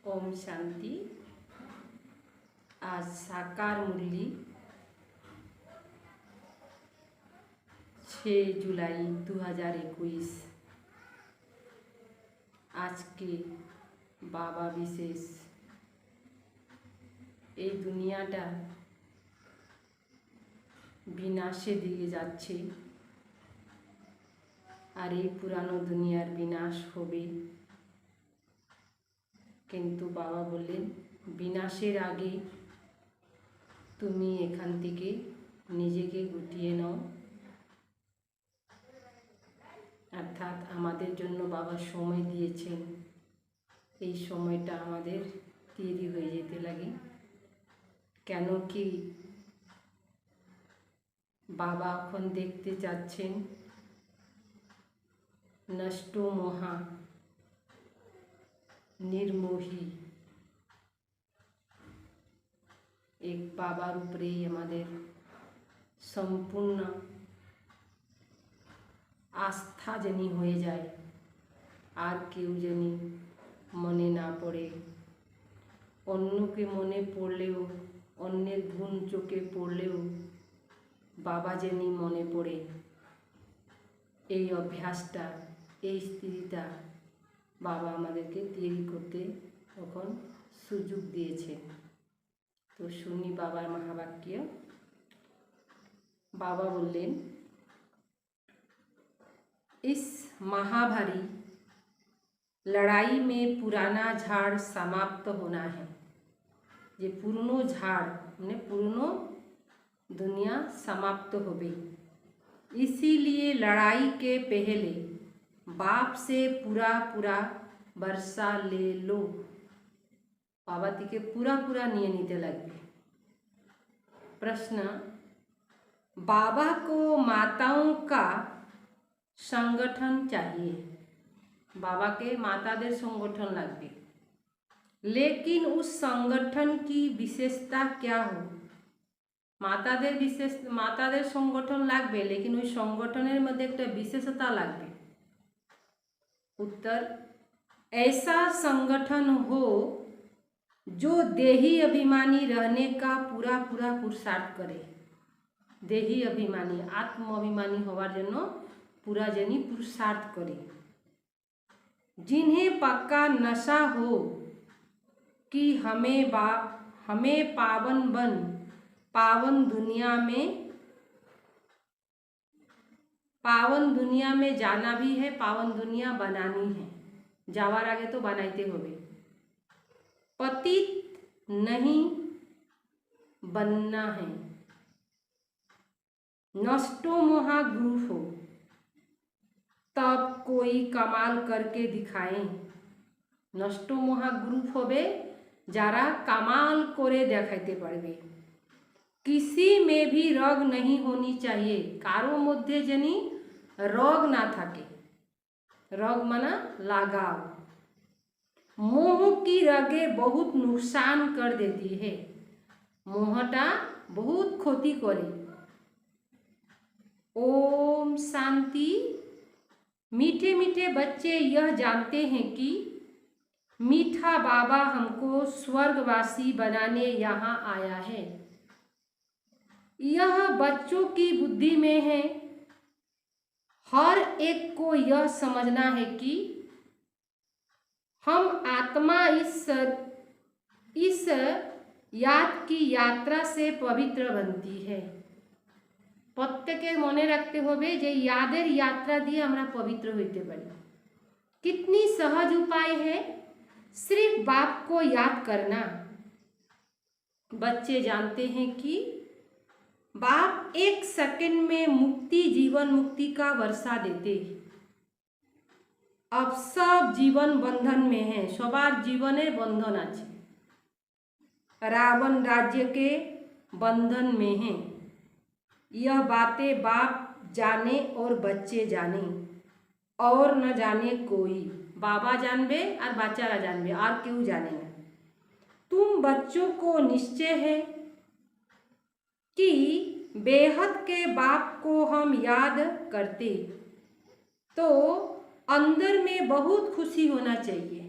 ओम शांति। आज साकार मुरली 6 जुलाई 2021। आज के बाबा विशेष এই দুনিয়াটা বিনাশে দিকে যাচ্ছে, আর এই পুরানো দুনিয়ার বিনাশ হবে। কিন্তু বাবা বললেন, বিনাশের আগে তুমি এখান থেকে নিজেকে গুটিয়ে নাও। অর্থাৎ আমাদের জন্য বাবা সময় দিয়েছেন, এই সময়টা আমাদের দেরি হয়ে যেতে লাগে। কেন কি বাবা এখন দেখতে চাচ্ছেন নষ্ট মহা निर्मोही एक बाबार उपरे हमारे सम्पूर्ण आस्था जनी हो जाए और केउ जनी मने ना पड़े। अन्य के मने पड़लेও अन्येर धुन चोखे पड़लेও बाबा जनी मने पड़े। এই অভ্যাসটা, এই স্থিতিটা বাবা আমাদেরকে তৈরি করতে তখন সুযোগ দিয়েছেন। তো শুনি বাবার মহাবাক্য। বাবা বললেন, इस महाभारी लड़ाई में पुराना झाड़ समाप्त होना है। ये पुरानो झाड़ মানে पुरानो दुनिया समाप्त होबे। इसीलिए लड़ाई के पहले बाप से पूरा पूरा वर्षा ले लो। बाबा থেকে पूरा पूरा নিয়ে নিতে লাগবে। प्रश्न, बाबा को माताओं का संगठन चाहिए। बाबा के माताদের संगठन লাগবে, लेकिन उस संगठन की विशेषता क्या हो? माताদের संगठन লাগবে, लेकिन ওই সংগঠনের মধ্যে একটা বিশেষতা লাগবে। उत्तर, ऐसा संगठन हो जो देही अभिमानी रहने का पूरा पूरा पुरुषार्थ करे। देही अभिमानी आत्म अभिमानी होवार जन्य पूरा जनी पुरुषार्थ करे। जिन्हें पक्का नशा हो कि हमें पावन दुनिया में जाना भी है, पावन दुनिया बनानी है। जावार आगे तो बनाते होबे। पतित नहीं बनना है। नष्टो मोहा ग्रुप हो, तब कोई कमाल करके दिखाए। नष्टो मोहा ग्रुप होबे जारा कमाल करे देखाइते पारबे। किसी में भी रग नहीं होनी चाहिए। कारो मध्य जनी रग ना थाके। रग माना लगाव। मोह की रगे बहुत नुकसान कर देती है। मोहटा बहुत क्षति करे। ओम शांति। मीठे मीठे बच्चे यह जानते हैं कि मीठा बाबा हमको स्वर्गवासी बनाने यहाँ आया है। यह बच्चों की बुद्धि में है। हर एक को यह समझना है कि हम आत्मा इस याद की यात्रा से पवित्र बनती है। प्रत्येके मने रखते होबे जे यादेर यात्रा दिए हमरा पवित्र होते पारी। कितनी सहज उपाय है, सिर्फ बाप को याद करना। बच्चे जानते हैं कि बाप एक सेकंड में मुक्ति, जीवन मुक्ति का वर्षा देते। अब सब जीवन बंधन में है। सबार जीवने बंधन आछे। रावण राज्य के बंधन में है। यह बातें बाप जाने और बच्चे जाने, और न जाने कोई। बाबा जानबे और बाच्चारा जानबे, और केउ जाने ना। तुम बच्चों को निश्चय है कि बेहद के बाप को हम याद करते तो अंदर में बहुत खुशी होना चाहिए।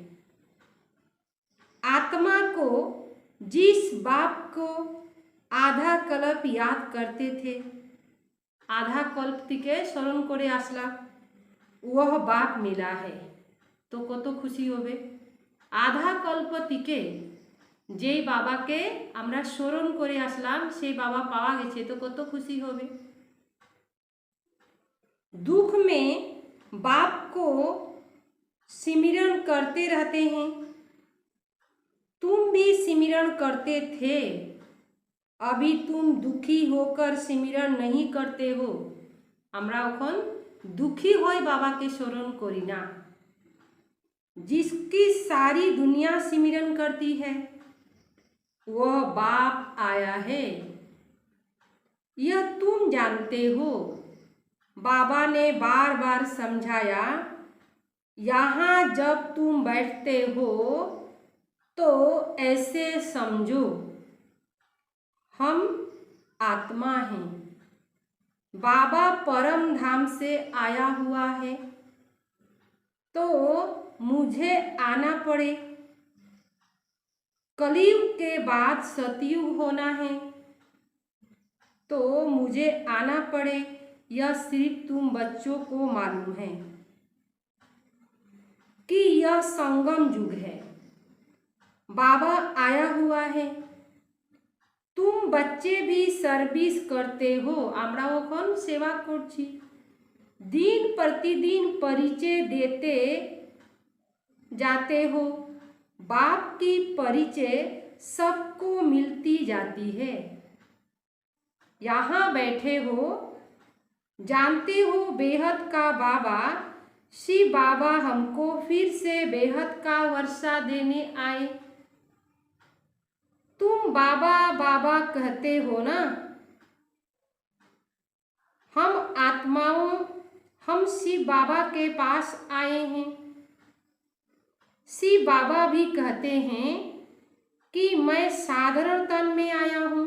आत्मा को जिस बाप को आधा कल्प याद करते थे, आधा कल्प থেকে স্মরণ করে আসলাম, वह बाप मिला है तो কত খুশি হবে। আধা কল্প থেকে যেই বাবাকে আমরা স্মরণ করে আসলাম সেই বাবা পাওয়া গেছে তো কত খুশি হবে। दुख में बाप को सिमरन करते रहते हैं, तुम भी सिमरन करते थे, अभी तुम दुखी होकर सिमरन नहीं करते हो। আমরা এখন दुखी होय बाबा के स्मरण करी ना। जिसकी सारी दुनिया सिमरन करती है वह बाप आया है, यह तुम जानते हो। बाबा ने बार बार समझाया, यहाँ जब तुम बैठते हो तो ऐसे समझो हम आत्मा हैं, बाबा परम धाम से आया हुआ है तो मुझे आना पड़े। कलयुग के बाद सतयुग होना है तो मुझे आना पड़े, यह सिर्फ तुम बच्चों को मालूम है कि यह संगम युग है, बाबा आया हुआ है। तुम बच्चे भी सर्विस करते हो, আমরা এখন সেবা করছি। दिन प्रतिदिन परिचय देते जाते हो, बाप की परिचय सबको मिलती जाती है। यहाँ बैठे हो, जानते हो बेहद का बाबा, शिव बाबा हमको फिर से बेहद का वर्षा देने आए। तुम बाबा बाबा कहते हो ना, हम आत्माओं हम शिव बाबा के पास आए हैं। शिव बाबा भी कहते हैं कि मैं साधारण तन में आया हूँ।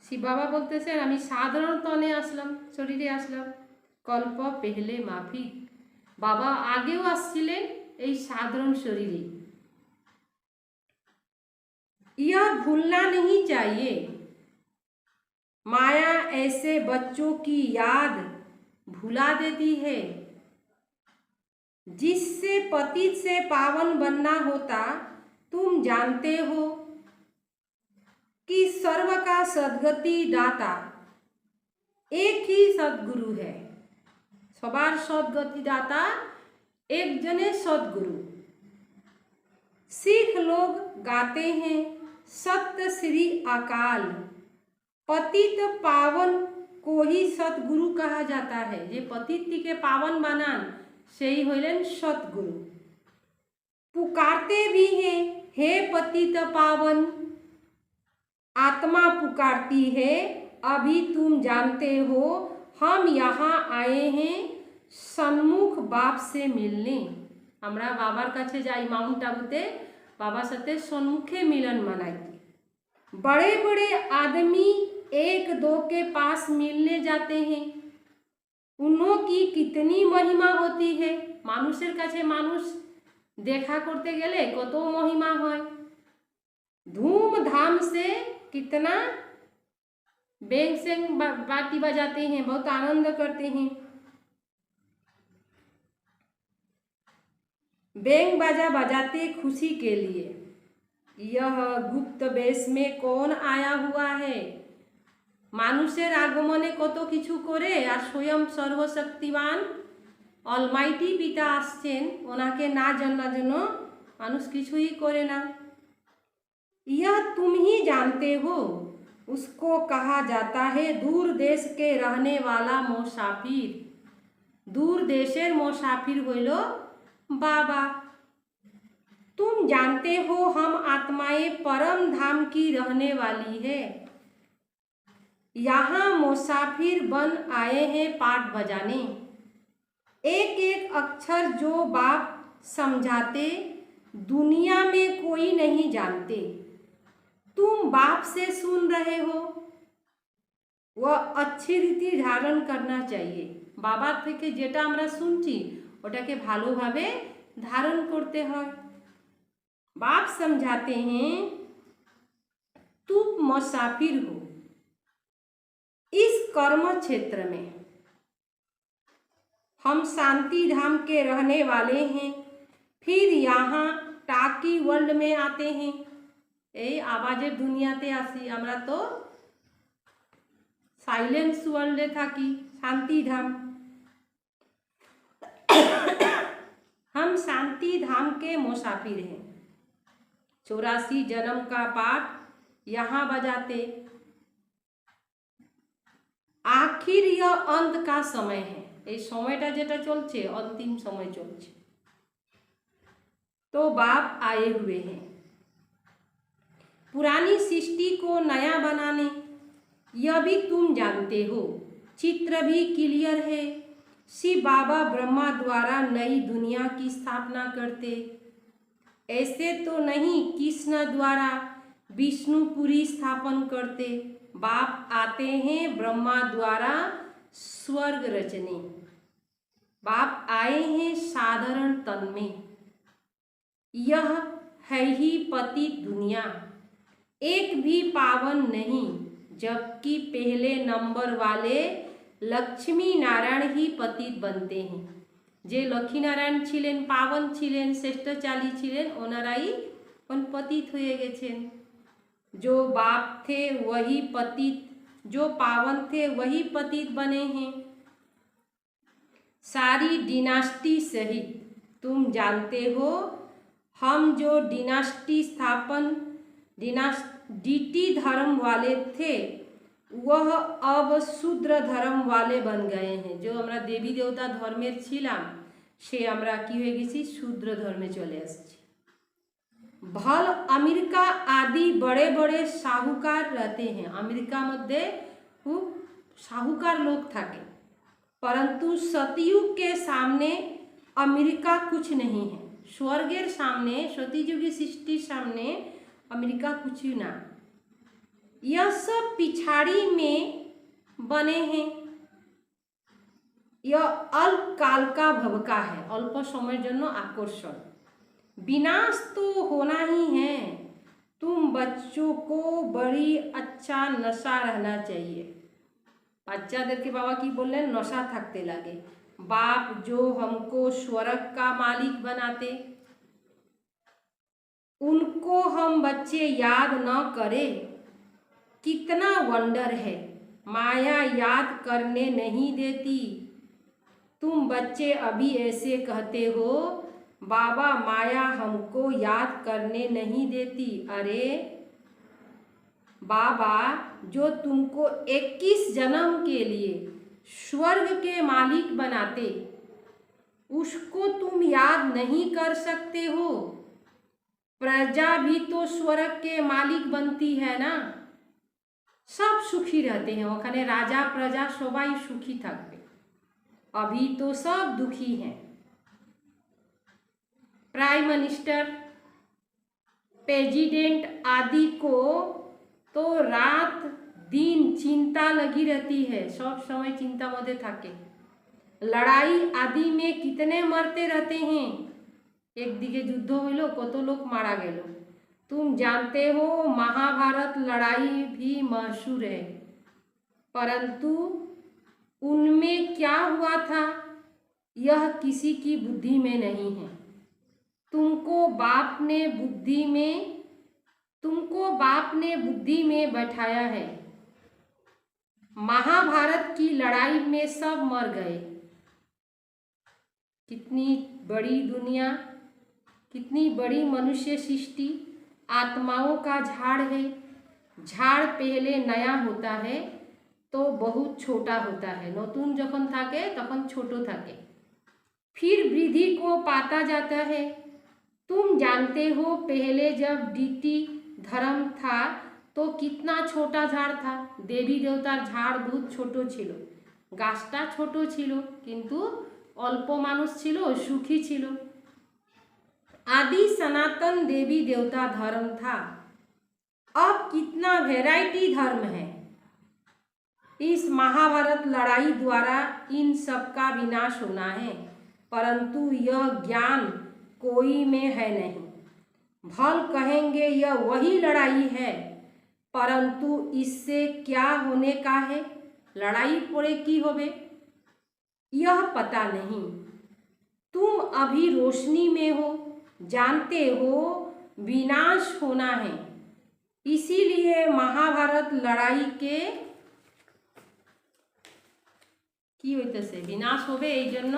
শিব বাবা বলতেছেন আমি সাধারণ তনে আসলাম, শরীরে আসলাম, কল্প পেহলে মাফিক। বাবা আগেও আসছিলেন এই সাধারণ শরীরে। यह भूलना नहीं चाहिए, माया ऐसे बच्चों की याद भुला देती है। जिससे पतित से पावन बनना होता तुम जानते हो कि सर्व का सद्गति दाता एक ही सद्गुरु है। सबार सद्गति दाता एक जने सद्गुरु। सिख लोग गाते हैं सत्य श्री अकाल, पतित पावन को ही सतगुरु कहा जाता है। जे पतित के पावन बनान সেই হইলেন सतगुरु। पुकारते भी हैं हे पतित पावन, आत्मा पुकारती है अभी तुम जानते हो हम यहाँ आए हैं सन्मुख बाप से मिलने। আমরা বাবার কাছে যাই মাউন্ট আবুতে, বাবার সাথে সম্মুখে মিলন মানাইতে। बड़े बड़े आदमी एक दो के पास मिलने जाते हैं, उन्हों की कितनी महिमा होती है। मानुषेर काछे मानुष देखा करते गेले कत महिमा है। धूमधाम से कितना बेंग सेंग बाटी बजाते हैं, बहुत आनंद करते हैं। बेंग बाजा बजाते खुशी के लिए। यह गुप्त वेश में कौन आया हुआ है। मानुषेर आगमने कत किछु करे और स्वयं सर्वशक्तिमान अलमाइटी पिता आसছেন, ওনাকে না জানার জন্য মানুষ কিছুই করে না। यह तुम ही जानते हो, उसको कहा जाता है दूर देश के रहने वाला मुसाफिर। दूर देशेर मुसाफिर हইল बाबा। तुम जानते हो हम आत्माएं परम धाम की रहने वाली है, यहाँ मुसाफिर बन आए हैं पाठ बजाने। एक एक अक्षर जो बाप समझाते दुनिया में कोई नहीं जानते। तुम बाप से सुन रहे हो, वह अच्छी रीति धारण करना चाहिए। बाबा থেকে যেটা আমরা শুনছি ওটাকে ভালোভাবে ধারণ করতে হয়। बाप समझाते हैं तुम मुसाफिर हो इस कर्म क्षेत्र में। हम शांति धाम के रहने वाले हैं, फिर यहाँ टाकी वर्ल्ड में आते हैं। এই আওয়াজের দুনিয়াতে আসি আমরা, তো সাইলেন্স ওয়ার্ল্ডে থাকি, শান্তি ধাম। हम शांति धाम के मुसाफिर हैं। 84 जन्म का पाठ यहाँ बजाते। आखिर यह अंत का समय है, এই সময়টা যেটা চলছে अंतिम समय চলছে। तो बाप आए हुए हैं पुरानी सृष्टि को नया बनाने, यह भी तुम जानते हो। चित्र भी क्लियर है, शिव बाबा ब्रह्मा द्वारा नई दुनिया की स्थापना करते। ऐसे तो नहीं कृष्ण द्वारा विष्णुपुरी स्थापन करते। बाप आते हैं ब्रह्मा द्वारा स्वर्ग रचने। बाप आए हैं साधारण तन में। यह है ही पतित दुनिया, एक भी पावन नहीं, जबकि पहले नंबर वाले लक्ष्मी नारायण ही पतित बनते हैं। जे लक्ष्मी नारायण छिलेन पावन छिलेन श्रेष्ठचाली छिलेन ओनाराई पतित हुए गेछेन। जो बाप थे वही पतित, जो पावन थे वही पतित बने हैं। सारी डिनास्टी सहित तुम जानते हो, हम जो डिनास्टी स्थापन डिटी धर्म वाले थे वह अब शूद्र धर्म वाले बन गए हैं। जो আমরা দেবী দেবতা ধর্মের ছিলাম সে আমরা কি হয়ে গেছি, শূদ্র ধর্মে চলে আসছি। भल अमेरिका आदि बड़े बड़े साहूकार रहते हैं। अमेरिका मध्य खूब साहूकार लोग थाके, परंतु सतयुग के सामने अमेरिका कुछ नहीं है। स्वर्गेर सामने सतीयुगी सृष्टि सामने अमेरिका कुछ ना। यह सब पिछाड़ी में बने हैं। यह अल्प काल का भवका है, अल्प समय जन्य आकर्षण। विनाश तो होना ही है। तुम बच्चों को बड़ी अच्छा नशा रहना चाहिए। বাচ্চাদেরকে বাবা কি বললেন, নশা থাকতে লাগে। बाप जो हमको स्वर्ग का मालिक बनाते, उनको हम बच्चे याद न करें, कितना वंडर है। माया याद करने नहीं देती। तुम बच्चे अभी ऐसे कहते हो, बाबा माया हमको याद करने नहीं देती। अरे बाबा जो तुमको 21 जन्म के लिए स्वर्ग के मालिक बनाते, उसको तुम याद नहीं कर सकते हो। प्रजा भी तो स्वर्ग के मालिक बनती है ना। सब सुखी रहते हैं ওখানে, राजा प्रजा सबाई सुखी থাকবে। अभी तो सब दुखी हैं। प्राइम मिनिस्टर प्रेसिडेंट आदि को तो रात दिन चिंता लगी रहती है, सब समय चिंता मध्य थाके। लड़ाई आदि में कितने मरते रहते हैं। एक दिके युद्ध हইল, कत लोग मारा गेल। तुम जानते हो महाभारत लड़ाई भी मशहूर है, परंतु उनमें क्या हुआ था यह किसी की बुद्धि में नहीं है। तुमको बाप ने बुद्धि में बैठाया है। महाभारत की लड़ाई में सब मर गए। कितनी बड़ी दुनिया, कितनी बड़ी मनुष्य सृष्टि, आत्माओं का झाड़ है। झाड़ पहले नया होता है तो बहुत छोटा होता है, नतून जखन थाके तखन छोटो थाके, फिर वृद्धि को पाता जाता है। तुम जानते हो पहले जब डीटी धर्म था तो कितना छोटा झाड़ था। देवी देवतार झाड़ बहुत छोटो छिलो, गाछटा छोटो छिलो, किन्तु अल्प मानुष छिलो, सुखी छिलो। आदि सनातन देवी देवता धर्म था। अब कितना वैरायटी धर्म है। इस महाभारत लड़ाई द्वारा इन सब का विनाश होना है, परंतु यह ज्ञान कोई में है नहीं। भल कहेंगे यह वही लड़ाई है, परंतु इससे क्या होने का है, लड़ाई पड़े की होवे यह पता नहीं। तुम अभी रोशनी में हो, जानते हो विनाश होना है, इसीलिए महाभारत लड़ाई के की হইতেছে विनाश होवे এই জন্য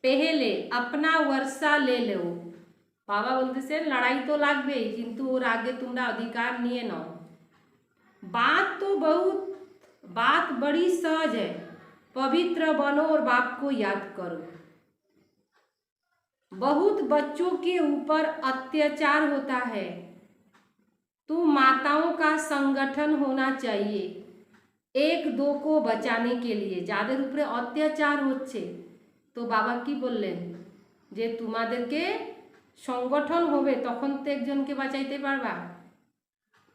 पहले अपना वर्षा ले लो। बाबा बोलते लड़ाई तो लागबे किंतु और आगे तुम्हारा अधिकार निये नाओ। बात बड़ी सहज है, पवित्र बनो और बाप को याद करो। बहुत बच्चों के ऊपर अत्याचार होता है, तो माताओं का संगठन होना चाहिए एक दो को बचाने के लिए। जादेर ऊपरे अत्याचार होच्छे तो बाबा की बोललेन जे तुम्हादेरके संगठन होबे तखन तो एकजन के बाँचाइते पारबा,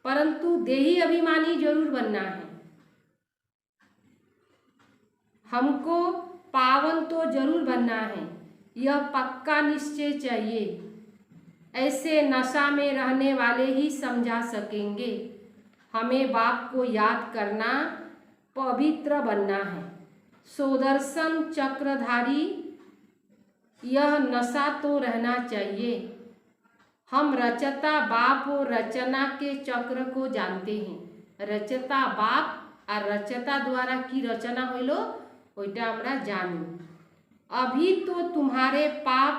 परंतु देही अभिमानी जरूर बनना है। हमको पावन तो जरूर बनना है, यह पक्का निश्चय चाहिए। ऐसे नशा में रहने वाले ही समझा सकेंगे। हमें बाप को याद करना, पवित्र बनना है। सुदर्शन चक्रधारी यह नशा तो रहना चाहिए। हम रचता बाप और रचना के चक्र को जानते हैं। रचता बाप और रचता द्वारा की रचना हইল ওইটা আমরা জানি। अभी तो तुम्हारे पाप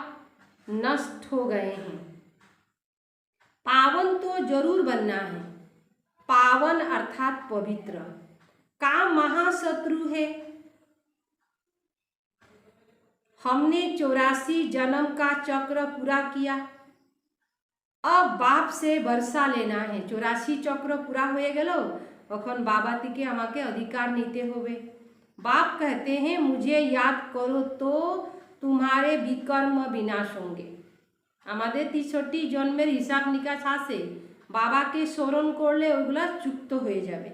नष्ट हो गए हैं। पावन तो जरूर बनना है। पावन अर्थात पवित्र। काम महाशत्रु है। हमने 84 जन्म का चक्र पूरा किया, अब बाप से वर्षा लेना है। 84 चक्र पूरा हो गेलो, तखन बाबा থেকে আমাকে अधिकार নিতে হবে। बाप कहते हैं मुझे याद करो तो तुम्हारे विकर्म विनाश होंगे। আমাদের 63 জন্মের হিসাব নিকাশ আছে, বাবাকে স্মরণ করলে ওগুলা চুক্ত হয়ে যাবে।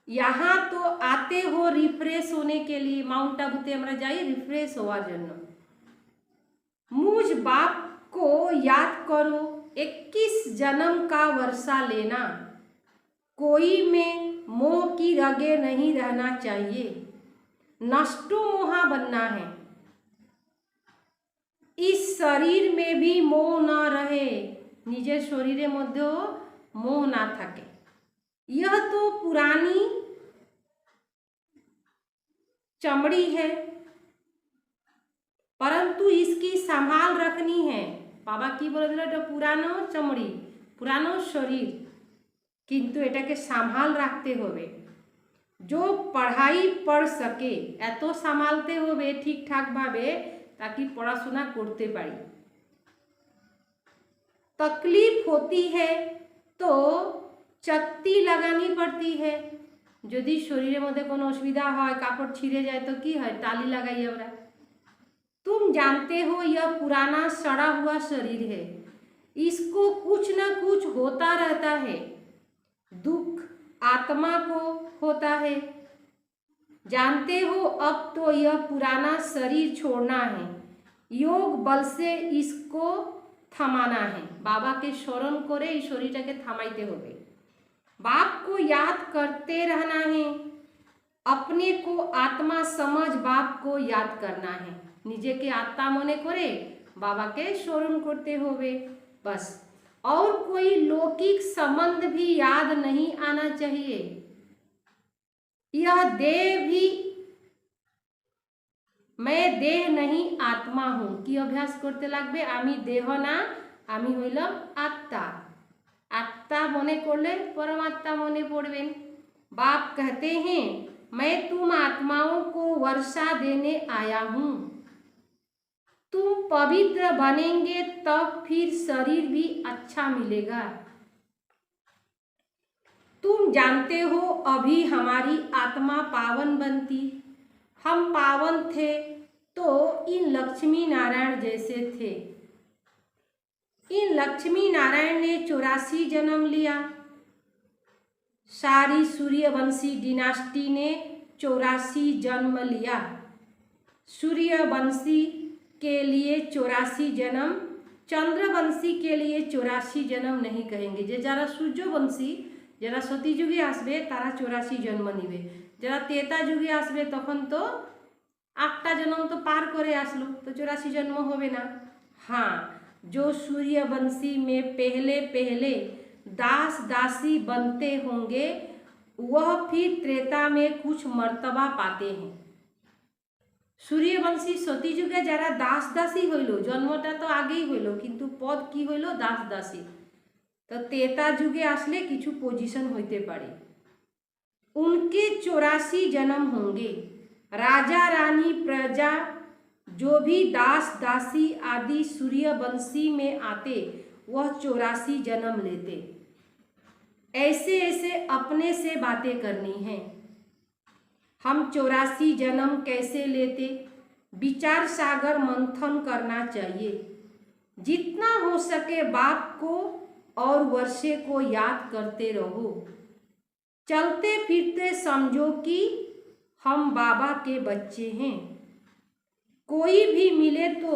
यहाँ तो आते हो रिफ्रेश होने के लिए, माउंट आबूते আমরা যাই रिफ्रेश হওয়ার জন্য। मुझ बाप को याद करो, 21 जन्म का वर्षा लेना। कोई में मोह की रगे नहीं रहना चाहिए, नष्टो मोहा बनना है। इस शरीर में भी मोह न रहे, निजे शरीर मध्य मोह ना থাকে। यह तो पुरानी चमड़ी है, परंतु इसकी संभाल रखनी है। बाबा की बोले दिल এটা পুরানো चमड़ी, पुरानो शरीर, किंतु এটাকে संभाल रखते होवे। जो पढ़ाई पढ़ सके এত संभालते होवे ठीक ठाक भावे ताकि पढ़ाशोना करते पारी। तकलीफ होती है तो चक्ति लगानी पड़ती है। यदि शरीर मध्य कोनो असुविधा है, कापड़ छिड़े जाए तो की है, ताली लगाई हमरा। तुम जानते हो यह पुराना सड़ा हुआ शरीर है, इसको कुछ न कुछ होता रहता है। दुख आत्मा को होता है। जानते हो अब तो यह पुराना शरीर छोड़ना है, योग बल से इसको थमाना है। बाबा के स्मरण करे इस शरीरটাকে থামাইতে হবে। बाप को याद करते रहना है। अपने को आत्मा समझ बाप को याद करना है। निजे के आत्मा मने करे बाबा के स्मरण करते होवे बस। और कोई लौकिक संबंध भी याद नहीं आना चाहिए। यह देह भी, मैं देह नहीं आत्मा हूँ की अभ्यास करते लागबे। आमी देह ना, आमी हইলাম आत्मा। आत्मा मने करले परमात्मा मने पड़बेन। बाप कहते हैं मैं तुम आत्माओं को वर्षा देने आया हूँ। तुम पवित्र बनेंगे तब फिर शरीर भी अच्छा मिलेगा। तुम जानते हो अभी हमारी आत्मा पावन बनती। हम पावन थे तो इन लक्ष्मी नारायण जैसे थे। इन लक्ष्मी नारायण ने 84 जन्म लिया। सारी सूर्यवंशी डिनास्टी ने 84 जन्म लिया। सूर्यवंशी के लिए 84 जन्म, चंद्रवंशी के लिए 84 जन्म नहीं कहेंगे। जे যারা সূর্যবংশী, যারা সতীযুগে আসবে তারা 84 জন্ম নিবে। যারা त्रेता যুগে আসবে তখন তো 8টা জন্ম তো পার করে আসলো, তো 84 জন্ম হবে না। हाँ, जो सूर्यवंशी में पहले पहले दास दासी बनते होंगे वह फिर त्रेता में कुछ मर्तबा पाते हैं। सूर्यवंशी सती जुगे যারা দাস দাসী হইল, জন্মটা তো আগেই হইল কিন্তু পদ কি হইল দাস দাসী, তো त्रेता যুগে আসলে কিছু পজিশন হইতে পারে। उनके 84 जन्म होंगे। राजा रानी प्रजा जो भी दास दासी आदि सूर्यवंशी में आते वह 84 जन्म लेते। ऐसे ऐसे अपने से बातें करनी हैं। हम 84 जन्म कैसे लेते, विचार सागर मंथन करना चाहिए। जितना हो सके बाप को और वर्षे को याद करते रहो। चलते फिरते समझो कि हम बाबा के बच्चे हैं। कोई भी मिले तो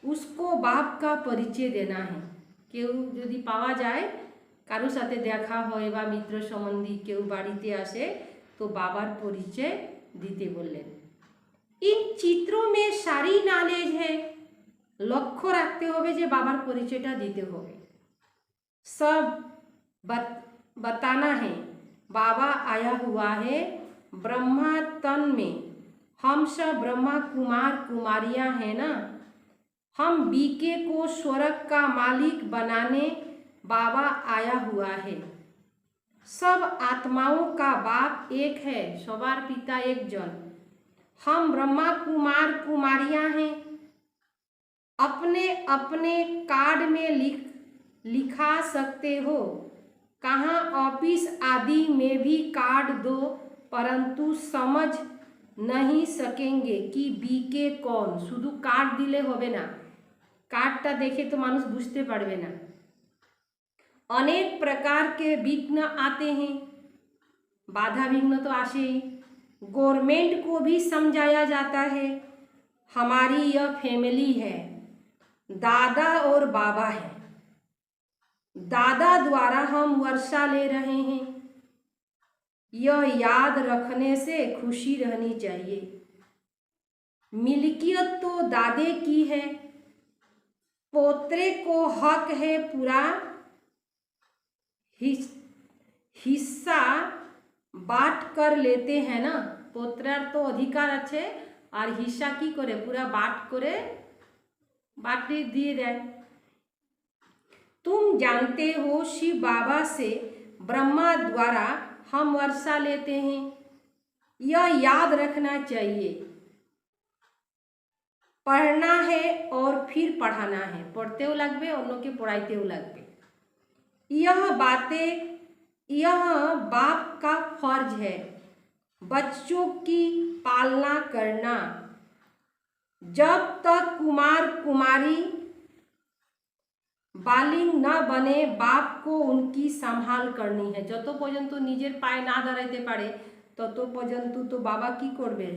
उसको बाप का परिचय देना है। কেউ যদি পাওয়া যায়, কারোর সাথে দেখা হয় বা মিত্র সম্বন্ধী কেউ বাড়িতে আসে তো বাবার পরিচয় দিতে বললেন। इन चित्रों में सारी नॉलेज है। লক্ষ্য রাখতে হবে যে বাবার পরিচয়টা দিতে হবে। सब बताना है। बाबा आया हुआ है ब्रह्मा तन में। हम सब ब्रह्मा कुमार कुमारियां हैं ना। हम बीके को स्वर्ग का मालिक बनाने बाबा आया हुआ है। सब आत्माओं का बाप एक है, सवार पिता एक जन। हम ब्रह्मा कुमार कुमारियां हैं। अपने अपने कार्ड में लिखा सकते हो। कहाँ ऑफिस आदि में भी कार्ड दो, परंतु समझ नहीं सकेंगे कि बीके कौन। शुधु कार्ड दिले होबे ना, कार्डटा देखे तो मानुष बुझते पारबे ना। अनेक प्रकार के विघ्न आते हैं, बाधा विघ्न तो आसे ही। गवर्नमेंट को भी समझाया जाता है। हमारी यह फैमिली है, दादा और बाबा है। दादा द्वारा हम वर्षा ले रहे हैं। यह याद रखने से खुशी रहनी चाहिए। मिल्कियत तो दादे की है, पोतरे को हक है पूरा। हिस्सा बांट कर लेते हैं ना। पोत्रार तो अधिकार আছে আর হিস্সা কি করে पूरा बांट করে बांट দিয়ে দেয়। तुम जानते हो शिव बाबा से ब्रह्मा द्वारा हम वर्षा लेते हैं। यह याद रखना चाहिए। पढ़ना है और फिर पढ़ाना है। पढ़तेও লাগবে, অন্যকে পড়াইতেও লাগবে। यह बाप का फर्ज है। बच्चों की पालना करना। जब तक कुमार कुमारी बालिग न बने बाप को उनकी संभाल करनी है। যত পর্যন্ত নিজের পায়ে না দাঁড়াইতে পারে তত পর্যন্ত তো বাবা কি করবেন,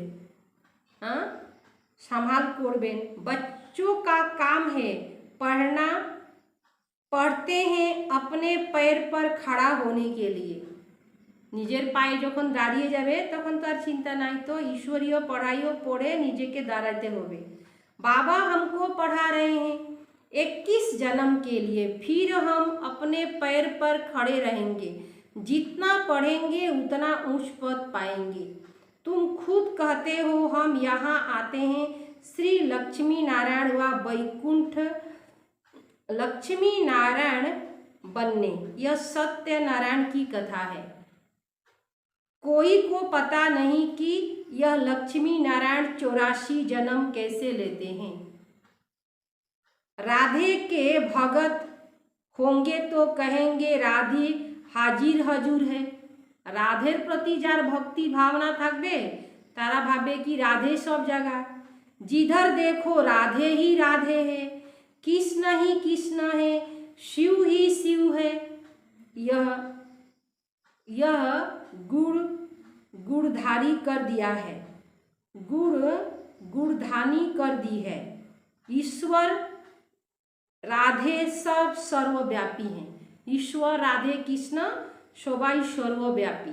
हाँ संभाल করবেন। बच्चों का काम है पढ़ना। पढ़ते हैं अपने पैर पर खड़ा होने के लिए। নিজের পায়ে যখন দাঁড়িয়ে যাবে তখন তো আর চিন্তা নাই, তো ईश्वरीय पढ़ाइও পড়ে নিজেকে দাঁড়াতে হবে। बाबा हमको पढ़ा रहे हैं 21 जन्म के लिए, फिर हम अपने पैर पर खड़े रहेंगे। जितना पढ़ेंगे उतना ऊंच पद पाएंगे। तुम खुद कहते हो हम यहाँ आते हैं श्री लक्ष्मी नारायण व वैकुंठ लक्ष्मी नारायण बनने। यह सत्य नारायण की कथा है। कोई को पता नहीं कि यह लक्ष्मी नारायण 84 जन्म कैसे लेते हैं। राधे के भगत होंगे तो कहेंगे राधे हाजिर हजूर है। राधेर प्रति जार भक्ति भावना থাকবে तारा भावे कि राधे सब जगह। जिधर देखो राधे ही राधे है, कृष्ण ही कृष्ण है, शिव ही शिव है। यह गुड़धारी कर दिया है। गुड़ गुणधानी कर दी है। ईश्वर राधे सब सर्वव्यापी हैं। ईश्वर राधे कृष्ण सबाई सर्वव्यापी,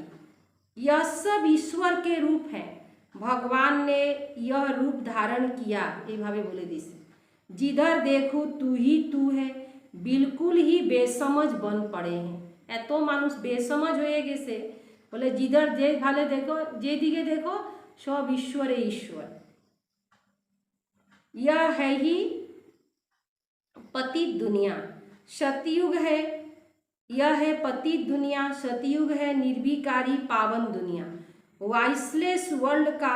यह सब ईश्वर के रूप हैं। भगवान ने यह रूप धारण किया, ये भावे बोले दिस जिधर देखो तू ही तू है, बिल्कुल ही बेसमझ बन पड़े हैं। एत मानुष बेसमझ हो गेছে, बोले जिधर जे भाले देखो, जे दिखे देखो सब ईश्वर है ईश्वर। यह है ही पतित दुनिया, सतयुग है। यह है पतित दुनिया, सतयुग है निर्विकारी पावन दुनिया। वाइसलेस वर्ल्ड का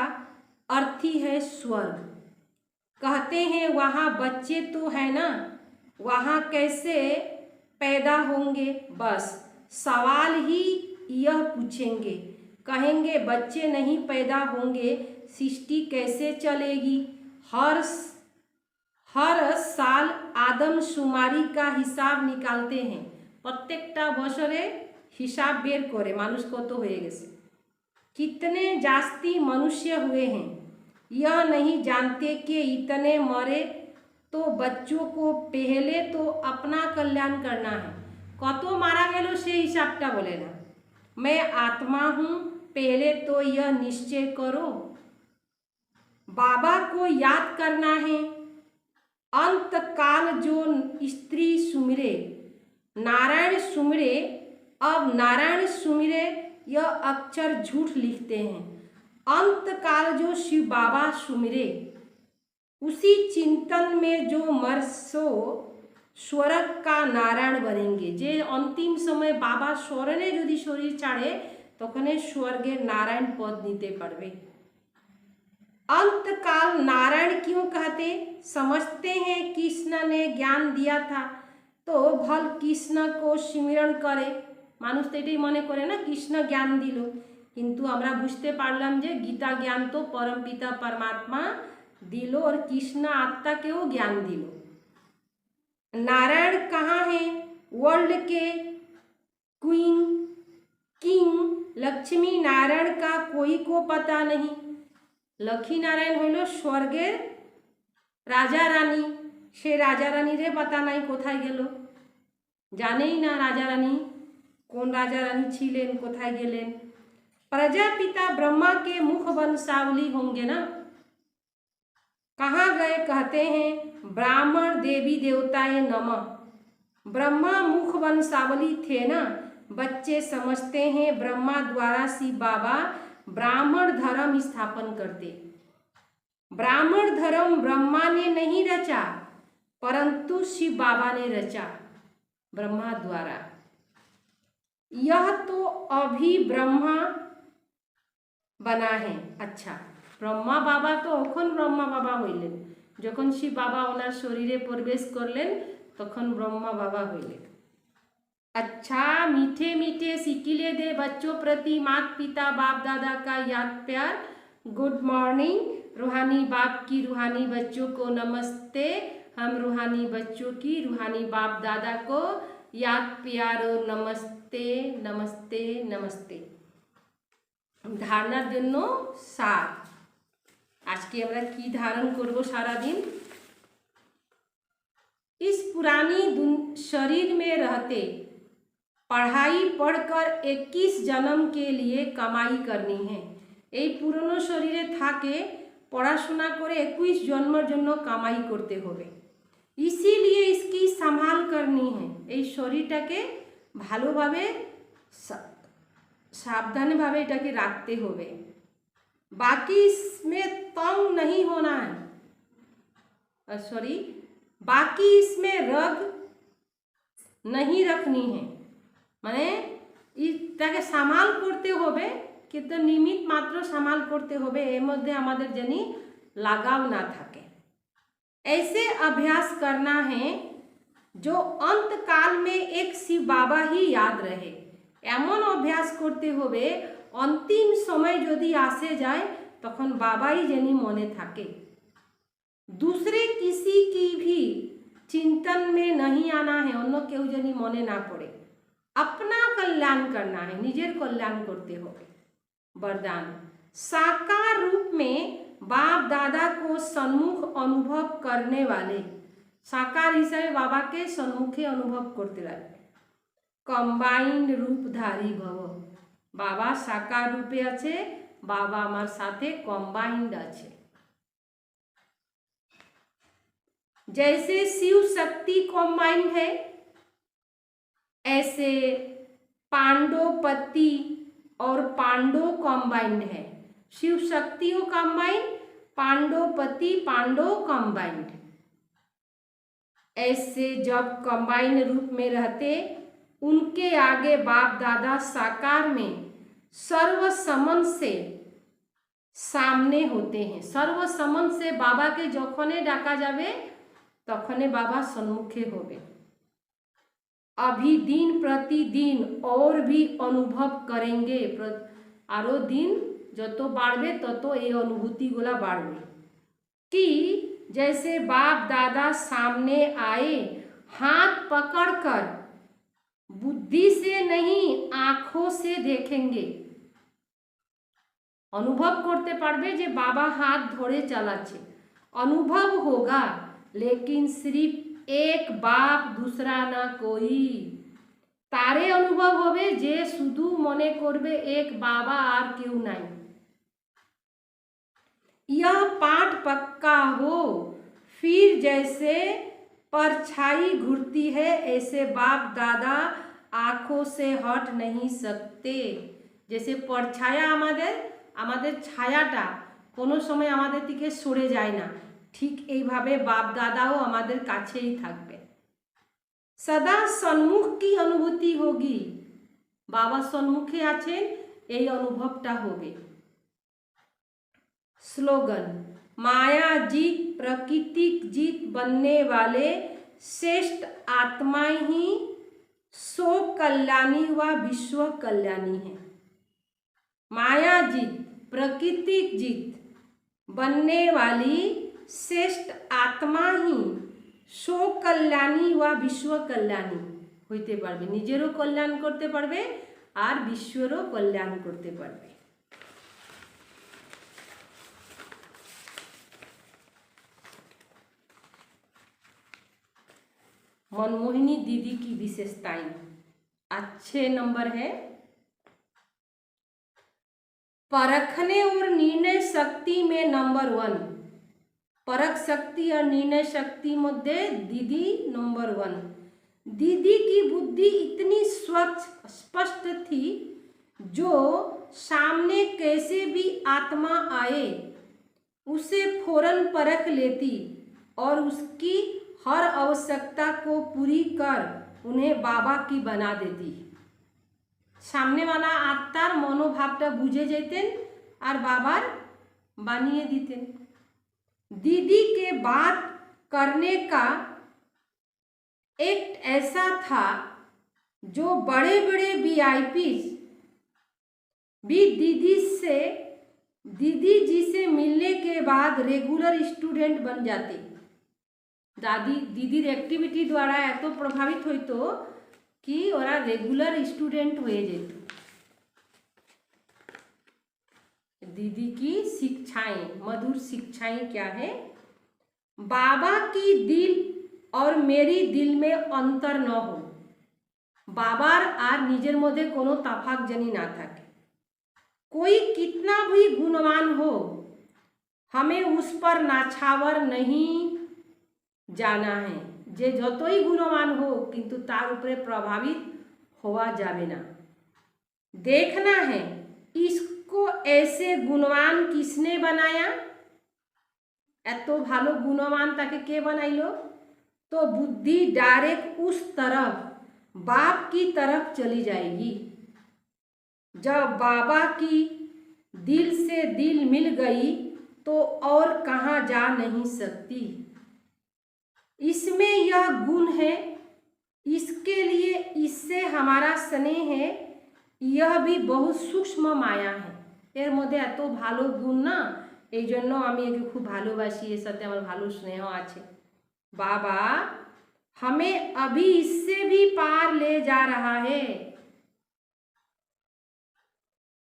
अर्थ ही है स्वर्ग। कहते हैं वहाँ बच्चे तो है ना, वहाँ कैसे पैदा होंगे, बस सवाल ही यह पूछेंगे। कहेंगे बच्चे नहीं पैदा होंगे, सृष्टि कैसे चलेगी। हर साल आदमशुमारी का हिसाब निकालते हैं, प्रत्येकटा बछरे हिसाब बेर करे मानुष को तो होए गेছে। कितने जास्ती मनुष्य हुए हैं यह नहीं जानते कि इतने मरे, तो बच्चों को पहले तो अपना कल्याण करना है। कत मारा गेलो से हिसाबटा बोले ना, मैं आत्मा हूँ, पहले तो यह निश्चय करो। बाबा को याद करना है। अंत काल जो स्त्री सुमिरे नारायण सुमिरे, अब नारायण सुमिरे यह अक्षर झूठ लिखते हैं। अंत काल जो शिव बाबा सुमिरे, उसी चिंतन में जो मरसो स्वर्ग का नारायण बनेंगे। जे अंतिम समय बाबा स्मरणे यदि शरीर छाड़े तखने स्वर्गेर नारायण पद नीते पारबे। अंतकाल नारायण क्यों कहते, समझते हैं कृष्ण ने ज्ञान दिया था तो भल कृष्ण को स्मरण करे। मानुष तो एटाई मने करे ना कृष्ण ज्ञान दिल, किन्तु आमरा बुझते पारलाम जे गीता ज्ञान तो परमपिता परमात्मा दिल और कृष्ण आत्मा केও ज्ञान दिल। नारायण कहाँ है, वर्ल्ड के क्वीन किंग लक्ष्मी नारायण का कोई को पता नहीं। लक्ष्मी नारायण हইল स्वर्गेर राजा रानी, से राजा रानी रे पता नहीं कोथाय गेल, जानेই ना राजा रानी कौन राजा रानी छिलेन कोथाय गेलेन। प्रजापिता ब्रह्मा के मुख वंशावली होंगे ना, कहाँ गए, कहते हैं ब्राह्मण देवी देवताए नमः। ब्रह्मा मुख वंशावली थे ना, बच्चे समझते हैं ब्रह्मा द्वारा शिव बाबा ब्राह्मण धर्म स्थापन करते। ब्राह्मण धर्म ब्रह्मा ने नहीं रचा, परंतु शिव बाबा ने रचा ब्रह्मा द्वारा। यह तो अभी ब्रह्मा बना है। अच्छा, ब्रह्मा बाबा तो ओखन ब्रह्मा बाबा हইলেন, যখন শিব বাবা ওনার শরীরে প্রবেশ করলেন তখন ब्रह्मा बाबा হইলেন। अच्छा, मीठे मीठे सिकिले दे बच्चों प्रति माता पिता बाप दादा का याद प्यार। गुड मॉर्निंग रूहानी बाप की रूहानी बच्चों को नमस्ते। हम रूहानी बच्चों की रूहानी बाप दादा को याद प्यार और नमस्ते नमस्ते नमस्ते। धारणार जन्य सार आज के আমরা কি ধারণ করব सारा दिन। इस पुरानी शरीर में रहते पढ़ाई पढ़कर 21 जन्म के लिए कमाई करनी है। এই পুরনো শরীরে থাকে পড়াশোনা করে 21 জন্মের জন্য কামাই করতে হবে। इसीलिए इसकी संभाल करनी है। এই শরীরটাকে ভালোভাবে सावधानी भावे এটাকে রাখতে হবে। बाकी इसमें तंग नहीं होना है, सॉरी बाकी इसमें रग नहीं रखनी है। माने इटाके सामाल करते होबे, किन्तु निमित मात्र सामाल करते होबे, एर मध्य आमादेर जानी लागाव ना थाके। ऐसे अभ्यास करना है जो अंत काल में एक शिव बाबा ही याद रहे। एमन अभ्यास करते होबे अंतिम समय यदि आसे जाए तखन बाबाई जानी मने थाके। दूसरे किसी की भी चिंतन में नहीं आना है, अन्य केउ जानी मने ना पड़े। अपना कल्याण करना है, निजेर कल्याण करते होबे। वरदान, साकार रूप में बाप दादा को सन्मुख अनुभव करने वाले साकार हिसाबे बाबा के सन्मुखे अनुभव करते रहे कम्बाइंड रूपधारी भव बाबा साकार रूपे आछे बाबा आमार साथे कम्बाइंड आछे जैसे शिव शक्ति कम्बाइंड है ऐसे पांडोपति और पांडो कम्बाइंड है शिव शक्तियों कम्बाइंड पांडोपति पांडो कम्बाइंड ऐसे जब कम्बाइंड रूप में रहते उनके आगे बाप दादा साकार में सर्वसमन से सामने होते हैं सर्वसमन से बाबा के जखने डाका जावे तखने बाबा सम्मुखे होबे अभी दिन प्रतिदिन और भी अनुभव करेंगे आरो दिन जतो बाढ़बे ततो ये अनुभूति गुला बाढ़बे कि जैसे बाप दादा सामने आए हाथ पकड़कर बुद्धि से नहीं आंखों से देखेंगे अनुभव करते पारबे जे बाबा हाथ धरे चलाच्छे अनुभव होगा लेकिन सिर्फ एक बाप दूसरा ना कोई तारे अनुभव होबे जे शुधु मने करबे एक बाबा आर केउ नाई यह पाठ पक्का हो फिर जैसे परछाई घूरती है ऐसे बाप दादा आँखों से हट नहीं सकते जैसे परछाया आमादेर छायाटा कोनो समय आमादेर दिके सरे जाए ना ठीक एइभावे बाप दादाओ आमादेर काछेई थाकबे सदा सन्मुख की अनुभूति होगी बाबा सन्मुखे आछेन एई अनुभवटा होबे स्लोगन माया जीत प्राकृतिक जीत बनने वाले श्रेष्ठ आत्मा ही सो कल्याणी व विश्व कल्याणी है माया जीत प्राकृतिक जीत बनने वाली श्रेष्ठ आत्मा ही सो कल्याणी व विश्व कल्याणी होते पारबे निजेरो कल्याण करते पारबे और विश्वेरो कल्याण करते पारबे मनमोहिनी दीदी की विशेषताएं अच्छे नंबर है परखने और निर्णय शक्ति में नंबर 1 परख शक्ति और निर्णय शक्ति मध्य दीदी नंबर 1 दीदी की बुद्धि इतनी स्वच्छ स्पष्ट थी जो सामने कैसे भी आत्मा आए उसे फौरन परख लेती और उसकी हर आवश्यकता को पूरी कर उन्हें बाबा की बना देती सामने वाला आत्मार मनोभावटा बुझे जेतेन और बाबार बानिए दितेन दीदी के बात करने का एक ऐसा था जो बड़े बड़े वीआईपी भी दीदी जी से मिलने के बाद रेगुलर स्टूडेंट बन जाते दीदीर एक्टिविटी द्वारा एत प्रभावित हईतो कि ओरा रेगुलर स्टूडेंट हो जेत दीदी की शिक्षाएं मधुर शिक्षाएं क्या है बाबा की दिल और मेरी दिल में अंतर न हो बाबार आर निजेर मध्य कोनो तफात जानी ना थाके कोई कितना भी गुणवान हो हमें उस पर नाछावर नहीं जाना है जे जतई गुणवान हो किंतु तार उपरे प्रभावित होवा जाबे ना देखना है इसको ऐसे गुणवान किसने बनाया एतो भालो गुणवान ताके के बनाइलो तो बुद्धि डायरेक्ट उस तरफ बाप की तरफ चली जाएगी जब बाबा की दिल से दिल मिल गई तो और कहाँ जा नहीं सकती इसमें यह गुण है इसके लिए इससे हमारा स्नेह है यह भी बहुत सूक्ष्म माया है एर मध्य एत भालो गुण ना এই জন্য আমি একে খুব ভালোবাসি এর সাথে আমার ভালো স্নেহ আছে बाबा हमें अभी इससे भी पार ले जा रहा है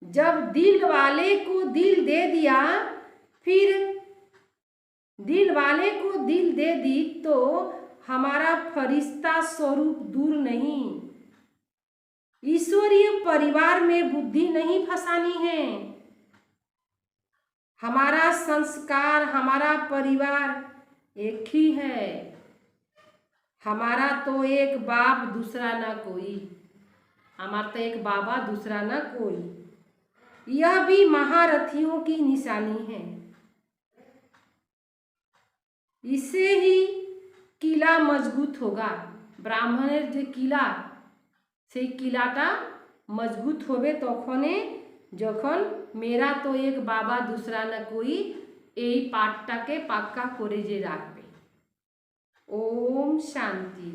जब दिल वाले को दिल दे दिया फिर दिल वाले को दिल दे दी तो हमारा फरिश्ता स्वरूप दूर नहीं। ईश्वरीय परिवार में बुद्धि नहीं फंसानी है। हमारा संस्कार, हमारा परिवार एक ही है। हमारा तो एक बाप दूसरा ना कोई, हमारा तो एक बाबा दूसरा ना कोई। यह भी महारथियों की निशानी है। इससे ही किला मजबूत होगा। ब्राह्मणेर जे किला, সেই কিলাটা মজবুত হবে তখনে যখন মেরা তো এক বাবা दूसरा না कोई এই পাঠটাকে পাক্কা করে যে রাখবে। ওম শান্তি।